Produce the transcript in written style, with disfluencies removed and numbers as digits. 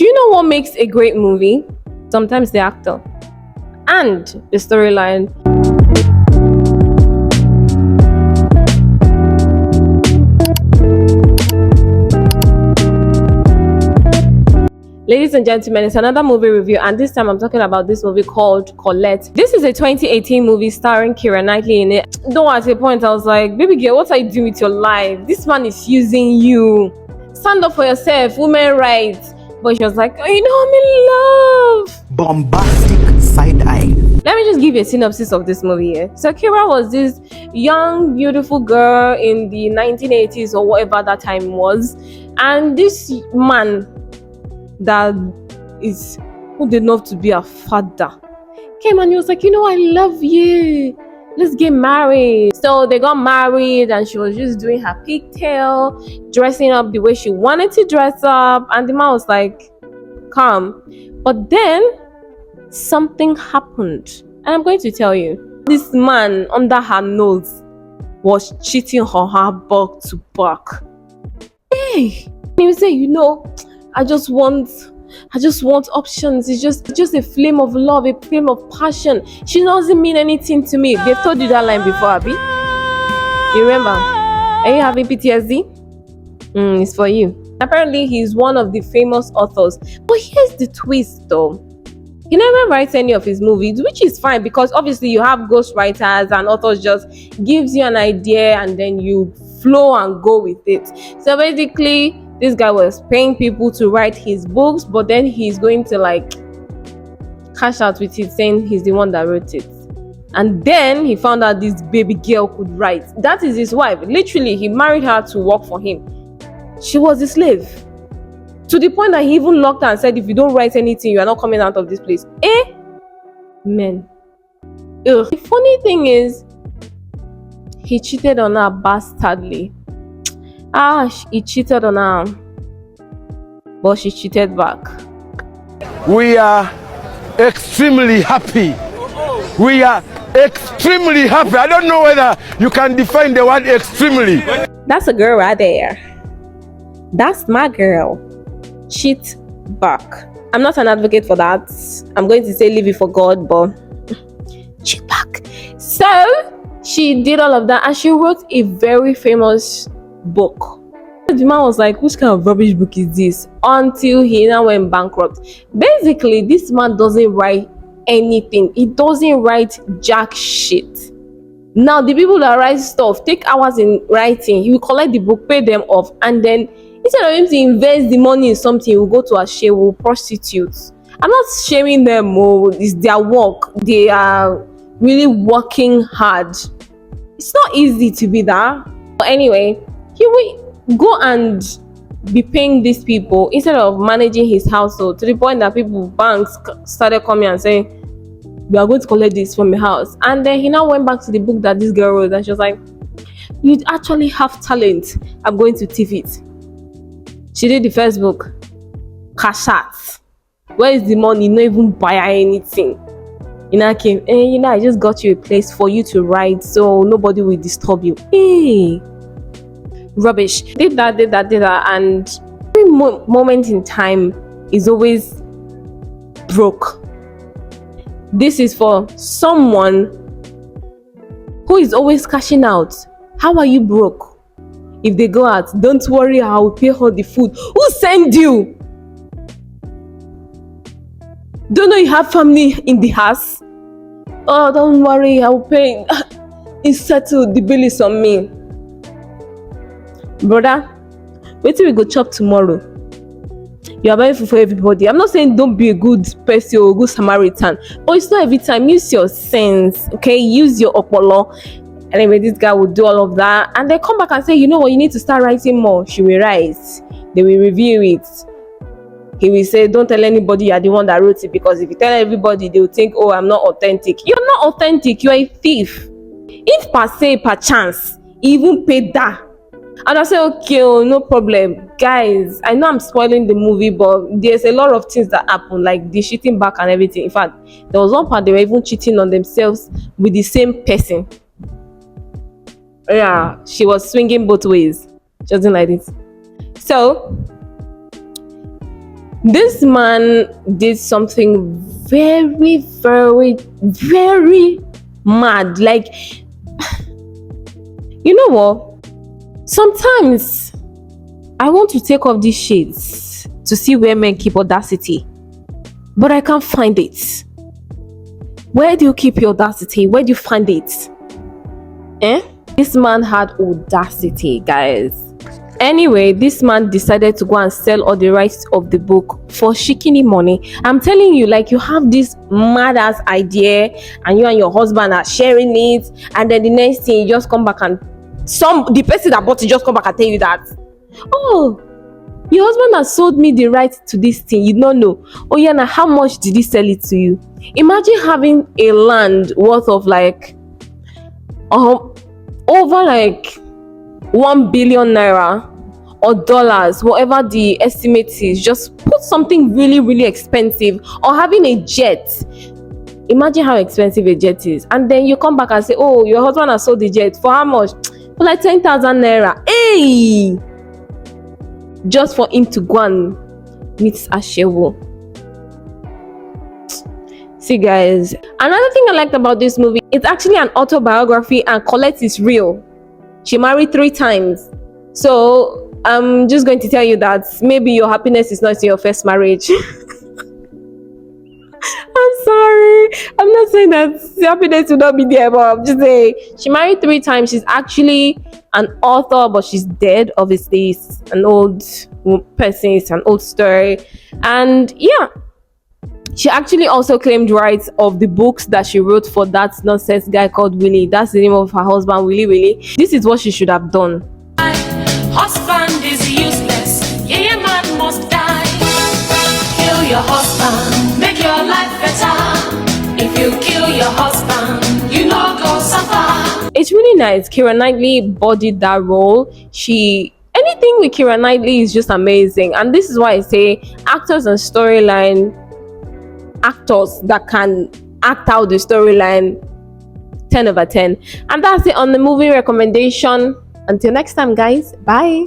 Do you know what makes a great movie? Sometimes the actor and the storyline. Ladies and gentlemen, it's another movie review, and this time I'm talking about this movie called Colette. This is a 2018 movie starring Keira Knightley in it. Though at a point I was like, baby girl, what are you doing with your life? This man is using you. Stand up for yourself, women rights. But she was like, oh, you know, I'm in love. Bombastic side eye. Let me just give you a synopsis of this movie here. So Keira was this young, beautiful girl in the 1980s or whatever that time was. And this man that is good enough to be a father came and he was like, you know, I love you, let's get married. So they got married and she was just doing her pigtail, dressing up the way she wanted to dress up, and the man was like, come. But then something happened, and I'm going to tell you. This man under her nose was cheating on her back to back. Hey, he would say, you know, I just want options. It's just a flame of love, a flame of passion. She doesn't mean anything to me. They've told you that line before, Abby. You remember? Are you having PTSD? It's for you. Apparently, he's one of the famous authors. But here's the twist, though. He never writes any of his movies, which is fine because obviously you have ghost writers and authors just gives you an idea and then you flow and go with it. So basically, this guy was paying people to write his books, but then he's going to like cash out with it, saying he's the one that wrote it. And then he found out this baby girl could write. That is his wife. Literally, he married her to work for him. She was a slave. To the point that he even locked her and said, if you don't write anything, you are not coming out of this place. Men. Ugh. The funny thing is, he cheated on her bastardly. He cheated on her, but she cheated back. We are extremely happy. We are extremely happy. I don't know whether you can define the word extremely. That's a girl right there. That's my girl. Cheat back. I'm not an advocate for that. I'm going to say leave it for God, but cheat back. So she did all of that and she wrote a very famous book. The man was like, which kind of rubbish book is this? Until he now went bankrupt. Basically, this man doesn't write anything. He doesn't write jack shit. Now, the people that write stuff take hours in writing. He will collect the book, pay them off, and then instead of him to invest the money in something, he will go to a shame, prostitutes. I'm not shaming them. It's their work. They are really working hard. It's not easy to be that. But anyway, he will go and be paying these people instead of managing his household, to the point that banks started coming and saying, we are going to collect this from your house. And then he now went back to the book that this girl wrote and she was like, you actually have talent, I'm going to thief it. She did the first book, cash out. Where is the money? Not even buy anything. Came, I just got you a place for you to write so nobody will disturb you. Rubbish. Did that, and every moment in time is always broke. This is for someone who is always cashing out. How are you broke? If they go out, don't worry, I will pay her the food. Who sent you? Don't know you have family in the house? Oh, don't worry, I will pay. It's settled, the bill is on me. Brother, wait till we go chop tomorrow. You are buying food for everybody. I'm not saying don't be a good person or a good Samaritan, but it's not every time. Use your sense, okay? Use your opolo. Anyway, this guy will do all of that and they come back and say, you know what, you need to start writing more. She will write. They will review it. He will say, don't tell anybody you are the one that wrote it, because if you tell everybody, they will think, oh, I'm not authentic. You're not authentic. You're a thief. If per se, per chance, even pay that. And I say, okay, no problem. Guys, I know I'm spoiling the movie, but there's a lot of things that happen, like the cheating back and everything. In fact, there was one part they were even cheating on themselves with the same person. Yeah, she was swinging both ways. Just like this. So, This man did something very, very, very mad. Like, you know what? Sometimes I want to take off these shades to see where men keep audacity, but I can't find it. Where do you keep your audacity? Where do you find it? This man had audacity, guys. Anyway, this man decided to go and sell all the rights of the book for shikini money. I'm telling you, like, you have this mad ass idea and you and your husband are sharing it, and then the next thing you just come back and the person that bought it just come back and tell you that, oh, your husband has sold me the right to this thing. You don't know. Oh yeah, now how much did he sell it to you? Imagine having a land worth of like over like 1 billion naira or dollars, whatever the estimate is. Just put something really, really expensive, or having a jet. Imagine how expensive a jet is, and then you come back and say, oh, your husband has sold the jet for how much? For like 10,000 naira. Hey, just for him to go and meet Ashewo. See, guys, another thing I liked about this movie, it's actually an autobiography, and Colette is real. She married 3 times. So I'm just going to tell you that maybe your happiness is not in your first marriage. I'm sorry. I'm not saying that happiness will not be there, but I'm just saying she married 3 times. She's actually an author, but she's dead. Obviously, it's an old person. It's an old story. And yeah, she actually also claimed rights of the books that she wrote for that nonsense guy called Willie. That's the name of her husband, Willie. This is what she should have done. Husband is useless. Yeah, man must die. Kill your husband, make your life better. If you kill your husband, you know go suffer. It's really nice. Keira Knightley bodied that role. Anything with Keira Knightley is just amazing. And this is why I say actors and storyline, actors that can act out the storyline, 10 over 10. And that's it on the movie recommendation. Until next time, guys. Bye.